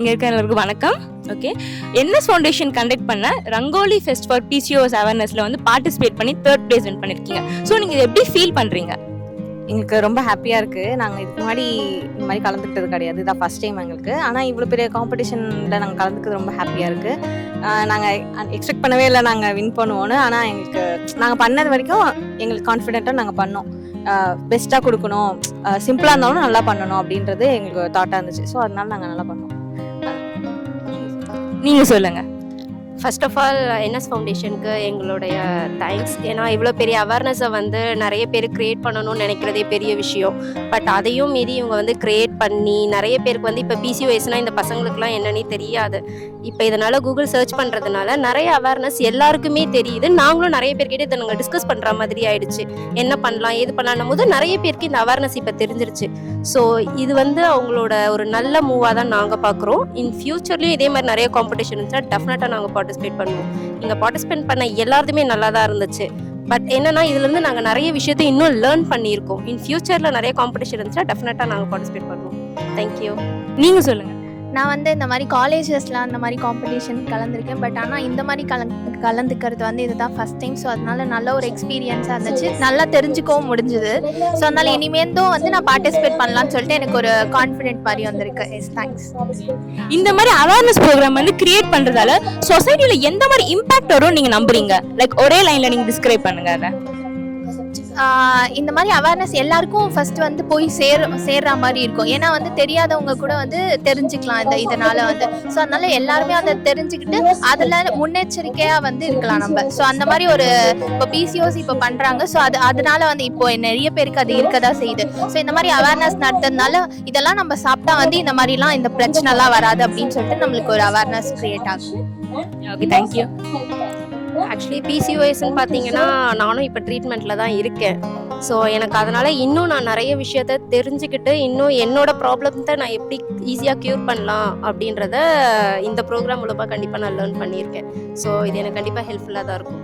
இங்கே இருக்க எல்லாருக்கும் வணக்கம். ஓகே, என்எஸ் ஃபவுண்டேஷன் கண்டக்ட் பண்ண ரங்கோலி ஃபெஸ்ட் ஃபார் பிசிஓஎஸ் அவேர்னஸில் வந்து பார்ட்டிசிபேட் பண்ணி 3rd place வின் பண்ணியிருக்கீங்க. ஸோ நீங்கள் இதை எப்படி ஃபீல் பண்ணுறீங்க? எங்களுக்கு ரொம்ப ஹாப்பியாக இருக்குது. நாங்கள் இதுக்கு முன்னாடி இந்த மாதிரி கலந்துக்கிட்டது கிடையாது, இதான் ஃபஸ்ட் டைம் எங்களுக்கு. ஆனால் இவ்வளோ பெரிய காம்படிஷனில் நாங்கள் கலந்துக்கிறது ரொம்ப ஹாப்பியாக இருக்குது. நாங்கள் எக்ஸ்பெக்ட் பண்ணவே இல்லை நாங்கள் வின் பண்ணுவோன்னு. ஆனால் எங்களுக்கு நாங்கள் பண்ணது வரைக்கும் எங்களுக்கு கான்ஃபிடென்ட்டாக நாங்கள் பண்ணோம். பெஸ்ட்டாக கொடுக்கணும், சிம்பிளாக இருந்தாலும் நல்லா பண்ணணும் அப்படின்றது எங்களுக்கு தாட்டாக இருந்துச்சு. ஸோ அதனால நாங்கள் நல்லா பண்ணோம். நீங்கள் சொல்லுங்கள். ஃபர்ஸ்ட் ஆஃப் ஆல் என்எஸ் ஃபவுண்டேஷனுக்கு எங்களுடைய தேங்க்ஸ். ஏன்னா இவ்வளோ பெரிய அவேர்னஸை வந்து நிறைய பேர் க்ரியேட் பண்ணணும்னு நினைக்கிறதே பெரிய விஷயம். பட் அதையும் மீறி இவங்க வந்து க்ரியேட் பண்ணி நிறைய பேருக்கு வந்து இப்போ பிசிஓஎஸ்னால் இந்த பசங்களுக்குலாம் என்னன்னே தெரியாது. இப்போ இதனால் கூகுள் சர்ச் பண்ணுறதுனால நிறைய அவேர்னஸ் எல்லாருக்குமே தெரியுது. நாங்களும் நிறைய பேர்கிட்ட இதை நாங்கள் டிஸ்கஸ் பண்ணுற மாதிரி ஆயிடுச்சு. என்ன பண்ணலாம் ஏது பண்ணலான்னும் போது நிறைய பேருக்கு இந்த அவேர்னஸ் இப்போ தெரிஞ்சிருச்சு. ஸோ இது வந்து அவங்களோட ஒரு நல்ல மூவாக தான் நாங்கள் பார்க்குறோம். இன் ஃபியூச்சர்லேயும் இதே மாதிரி நிறைய காம்படிஷன் இருந்துச்சுன்னா டெஃபினட்டாக நாங்கள் பார்ட்டிசிபேட் பண்ணுவோம். இங்கே பார்ட்டிசிபேட் பண்ண எல்லாருமே நல்லா தான் இருந்துச்சு. பட் என்னன்னா இதுலேருந்து நாங்கள் நிறைய விஷயத்தை இன்னும் லேர்ன் பண்ணியிருக்கோம். இன் ஃபியூச்சரில் நிறைய காம்படிஷன் இருந்துச்சுன்னா டெஃபினட்டாக நாங்கள் பார்ட்டிசிபேட் பண்ணுவோம். தேங்க்யூ. நீங்கள் சொல்லுங்கள். நான் வந்து இந்த மாதிரி காலேஜஸில் அந்த மாதிரி காம்படிஷன் கலந்துருக்கேன். பட் ஆனால் இந்த மாதிரி கலந்துக்கிறது வந்து இதுதான் ஃபஸ்ட் டைம். ஸோ அதனால நல்ல ஒரு எக்ஸ்பீரியன்ஸாக இருந்துச்சு, நல்லா தெரிஞ்சுக்கவும் முடிஞ்சுது. ஸோ அதனால் இனிமேலும் வந்து நான் பார்ட்டிசிபேட் பண்ணலான்னு சொல்லிட்டு எனக்கு ஒரு கான்ஃபிடென்ட் மாதிரி வந்திருக்கு. Yes, thanks. இந்த மாதிரி அவேர்னஸ் ப்ரோக்ராம் வந்து கிரியேட் பண்ணுறதால சொசைட்டியில் எந்த மாதிரி இம்பாக்ட் வரும் நீங்கள் நம்புறீங்க? லைக் ஒரே லைனில் நீங்கள் டிஸ்கிரைப் பண்ணுங்க அதை. இந்த மாதிரி அவேர்னஸ் எல்லாருக்கும் ஃபர்ஸ்ட் வந்து போய் சேர்ற மாதிரி இருக்கும். ஏன்னா வந்து தெரியாதவங்க கூட வந்து தெரிஞ்சுக்கலாம் இதனால வந்து. ஸோ அதனால எல்லாருமே அதை தெரிஞ்சுக்கிட்டு அதில் முன்னெச்சரிக்கையாக வந்து இருக்கலாம் நம்ம. ஸோ அந்த மாதிரி ஒரு இப்போ பிசிஓஸ் இப்போ பண்ணுறாங்க. ஸோ அதனால வந்து இப்போ நிறைய பேருக்கு அது இருக்கதான் செய்யுது. ஸோ இந்த மாதிரி அவேர்னஸ் நடத்துறதுனால இதெல்லாம் நம்ம சாப்பிட்டா வந்து இந்த மாதிரிலாம் இந்த பிரச்சனைலாம் வராது அப்படின்னு சொல்லிட்டு நம்மளுக்கு ஒரு அவேர்னஸ் கிரியேட் ஆகும். Okay, thank you. ஆக்சுவலி பிசிஓஎஸ்ன்னு பார்த்தீங்கன்னா நானும் இப்போ ட்ரீட்மெண்ட்டில் தான் இருக்கேன். ஸோ எனக்கு அதனால் இன்னும் நான் நிறைய விஷயத்த தெரிஞ்சுக்கிட்டு இன்னும் என்னோட ப்ராப்ளத்தை நான் எப்படி ஈஸியாக க்யூர் பண்ணலாம் அப்படின்றத இந்த ப்ரோக்ராம் மூலமாக கண்டிப்பாக நான் லேர்ன் பண்ணியிருக்கேன். ஸோ இது எனக்கு கண்டிப்பாக ஹெல்ப்ஃபுல்லாக தான் இருக்கும்.